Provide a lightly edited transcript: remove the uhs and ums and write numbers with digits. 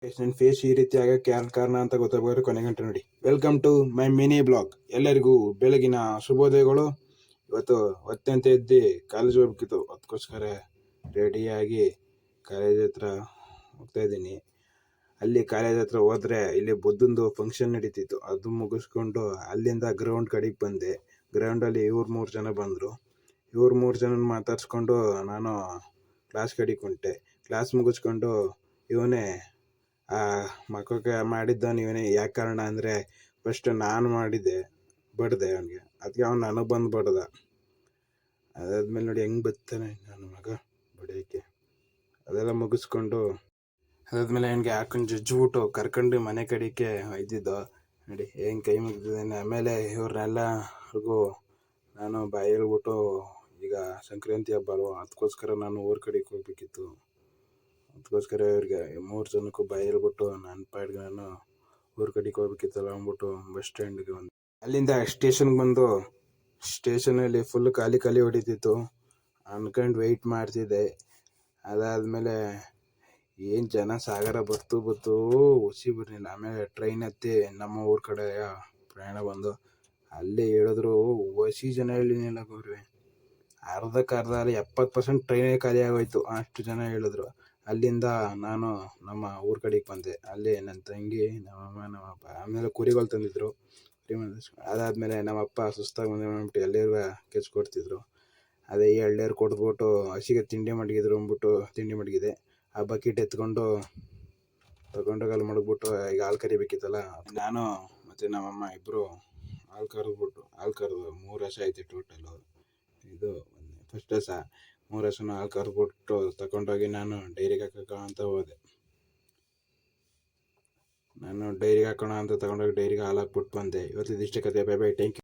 ನನ್ನ ಫೇಸ್ ಈ ರೀತಿ ಆಗಕ್ಕೆ ಯಾರು ಕಾರಣ ಅಂತ ಗೊತ್ತಾಗೋರು ಕೊನೆಗಂಟ ನೋಡಿ. Welcome to my mini blog. ಎಲ್ಲರಿಗೂ ಬೆಳಗಿನ ಶುಭೋದಯಗಳು. ಇವತ್ತು ಹೊತ್ತಂತ ಎದ್ದು ಕಾಲೇಜ್ ಹೋಗ್ಬೇಕಿತ್ತು, ಅದಕ್ಕೋಸ್ಕರ ರೆಡಿಯಾಗಿ ಕಾಲೇಜ್ ಹತ್ರ ಹೋಗ್ತಾ ಇದ್ದೀನಿ. ಅಲ್ಲಿ ಕಾಲೇಜ್ ಹತ್ರ ಹೋದ್ರೆ ಇಲ್ಲಿ ಬುದ್ಧಂದು ಫಂಕ್ಷನ್ ನಡೀತಿತ್ತು, ಅದು ಮುಗಿಸ್ಕೊಂಡು ಅಲ್ಲಿಂದ ಗ್ರೌಂಡ್ ಕಡೆಗೆ ಬಂದೆ. ಗ್ರೌಂಡಲ್ಲಿ ಇವ್ರು 3 ಜನ ಬಂದರು. ಇವ್ರು 3 ಜನ ಮಾತಾಡ್ಸ್ಕೊಂಡು ನಾನು ಕ್ಲಾಸ್ ಕಡೆಗೆ ಹೊಂಟೆ. ಕ್ಲಾಸ್ ಮುಗಿಸ್ಕೊಂಡು ಇವನೇ ಮಕ್ಕಳಿಗೆ ಮಾಡಿದ್ದವನು ಇವನೇ. ಯಾಕೆ ಕಾರಣ ಅಂದರೆ ಫಸ್ಟ್ ನಾನು ಮಾಡಿದ್ದೆ, ಬಡ್ದೆ ಅವನಿಗೆ, ಅದಕ್ಕೆ ಅವ್ನು ನನಗೆ ಬಂದು ಬಡ್ದ. ಅದಾದ್ಮೇಲೆ ನೋಡಿ ಹೆಂಗೆ ಬರ್ತಾನೆ ನನ್ನ ಮಗ ಬಡಿಯೋಕ್ಕೆ. ಅದೆಲ್ಲ ಮುಗಿಸ್ಕೊಂಡು ಅದಾದ್ಮೇಲೆ ಅವನಿಗೆ ಹಾಕೊಂಡು ಜಜ್ಜಿಬಿಟ್ಟು ಕರ್ಕೊಂಡು ಮನೆ ಕಡೆಗೆ ಒಯ್ದಿದ್ದು ನೋಡಿ ಹೆಂಗೆ ಕೈ ಮುಗಿದಿದ್ದಾನೆ. ಆಮೇಲೆ ಇವ್ರನ್ನೆಲ್ಲರಿಗೂ ನಾನು ಬಾಯಿ ಹೇಳ್ಬಿಟ್ಟು, ಈಗ ಸಂಕ್ರಾಂತಿ ಹಬ್ಬ ಅಲ್ವ, ಅದಕ್ಕೋಸ್ಕರ ನಾನು ಊರ ಕಡೆಗೆ ಹೋಗ್ಬೇಕಿತ್ತು. ಅದಕ್ಕೋಸ್ಕರ ಇವ್ರಿಗೆ 3 ಜನಕ್ಕೂ ಬಾಯಿ ಹೇಳ್ಬಿಟ್ಟು ನನ್ನ ಪಾಡಿಗೆ ನಾನು ಊರ ಕಡೆಗೆ ಹೋಗ್ಬೇಕಿತ್ತಲ್ಲ ಅಂದ್ಬಿಟ್ಟು ಬಸ್ ಸ್ಟ್ಯಾಂಡ್ಗೆ ಬಂದು ಅಲ್ಲಿಂದ ಸ್ಟೇಷನ್ಗೆ ಬಂದು ಸ್ಟೇಷನಲ್ಲಿ ಫುಲ್ ಖಾಲಿ ಹೊಡಿತಿತ್ತು ಅನ್ಕೊಂಡು ವೆಯ್ಟ್ ಮಾಡ್ತಿದ್ದೆ. ಅದಾದಮೇಲೆ ಏನು ಜನ ಸಾಗರ ಬರ್ತು ಹುಸಿ ಬರಲಿಲ್ಲ. ಆಮೇಲೆ ಟ್ರೈನ್ ಹತ್ತಿ ನಮ್ಮ ಊರ ಕಡೆ ಪ್ರಯಾಣ ಬಂದು ಅಲ್ಲೇ ಹೇಳಿದ್ರು ಹೊಸಿ ಜನ ಹೇಳಿನಿಲ್ಲ ಗೌರವಿ, ಅರ್ಧಕ್ಕರ್ಧ ಅಲ್ಲಿ 70% ಟ್ರೈನೇ ಖಾಲಿ ಆಗೋಯ್ತು, ಅಷ್ಟು ಜನ ಹೇಳಿದ್ರು. ಅಲ್ಲಿಂದ ನಾನು ನಮ್ಮ ಊರ ಕಡೆಗೆ ಬಂದೆ. ಅಲ್ಲಿ ನನ್ನ ತಂಗಿ, ನಮ್ಮಮ್ಮ, ನಮ್ಮಪ್ಪ, ಆಮೇಲೆ ಕುರಿಗಳು ತಂದಿದ್ರು. ಅದಾದಮೇಲೆ ನಮ್ಮಪ್ಪ ಸುಸ್ತಾಗಿ ಬಂದ್ಬಿಟ್ಟು ಎಳ್ನೀರು ಕೆಚ್ಕೊಡ್ತಿದ್ರು. ಅದೇ ಎಳ್ನೀರು ಕೊಟ್ಬಿಟ್ಟು ಹಸಿಗೆ ತಿಂಡಿ ಮಡಗಿದ್ರು ಅಂದ್ಬಿಟ್ಟು ತಿಂಡಿ ಮಡಗಿದೆ. ಆ ಬಕೆಟ್ ಎತ್ಕೊಂಡು ತಗೊಂಡೋಗಿ ಅಲ್ಲಿ ಮಡಗ್ಬಿಟ್ಟು ಈಗ ಹಾಲು ಕರಿಬೇಕಿತ್ತಲ್ಲ, ನಾನು ಮತ್ತು ನಮ್ಮಮ್ಮ ಇಬ್ಬರು ಹಾಲು ಕರೆದು 3 ಹಸ ಐತೆ ಟೋಟಲು. ಇದು ಫಸ್ಟ್ ಹಸ 3 ಹಸನ ಹಾಲು ಕರೆದ್ಬಿಟ್ಟು ತಗೊಂಡೋಗಿ ನಾನು ಡೈರಿಗೆ ಹಾಕೋಣ ಅಂತ ಹೋದೆ. ನಾನು ಡೈರಿಗೆ ಹಾಕೋಣ ಅಂತ ತಗೊಂಡೋಗಿ ಡೈರಿಗೆ ಹಾಲು ಹಾಕ್ಬಿಟ್ಟು ಬಂದೆ. ಇವತ್ತಿದಿಷ್ಟೇ ಕತೆ. Bye bye, thank you.